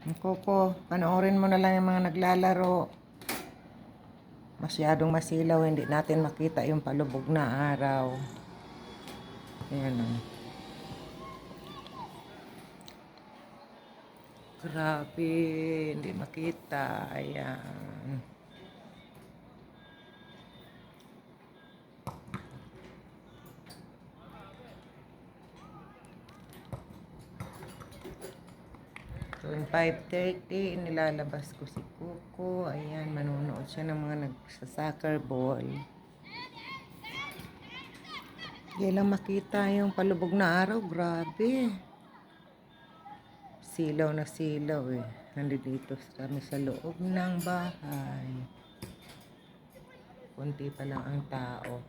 Koko, panoorin mo na lang yung mga naglalaro. Masyadong masilaw, hindi natin makita yung palubog na araw. Ayan o. Grabe, hindi makita. Ayan. So, in 5:30, nilalabas ko si Coco. Ayan, manonood siya ng mga nagsa-soccer ball. Hindi lang makita yung palubog na araw. Grabe. Silaw na silaw eh. Nandito kami sa loob ng bahay. Kunti pa lang ang tao.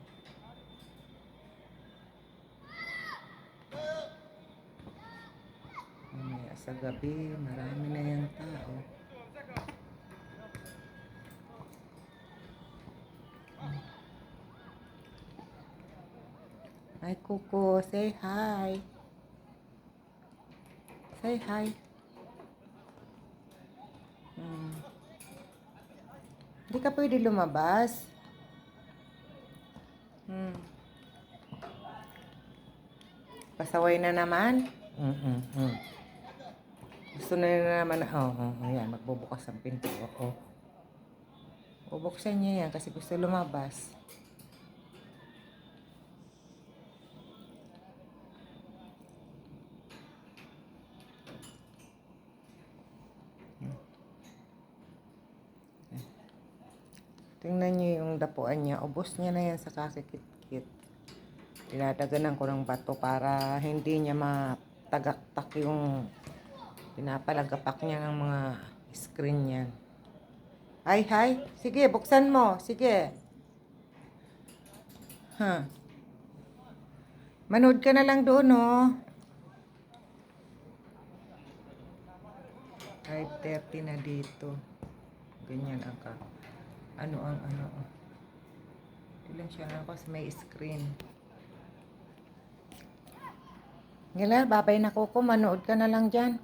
Mamaya sa gabi, marami na yung tao. Hi, Coco. Say hi. Say hi. Hindi ka pwede lumabas. Pasaway na naman. Gusto na naman. Ayan, magbubukas ang pinto. Bubuksan niya yan kasi gusto lumabas. Tingnan niyo yung dapuan niya. Ubos niya na yan sa kakikit-kit. Dinadaganan ko ng bato para hindi niya matagaktak yung pinapalagapak niya ng mga screen niya. Hi. Sige, buksan mo. Sige. Manood ka na lang doon, oh. 5:30 na dito. Ganyan ang ano. Hindi lang siya ako sa may screen. Ngala, babay na Coco. Manood ka na lang dyan.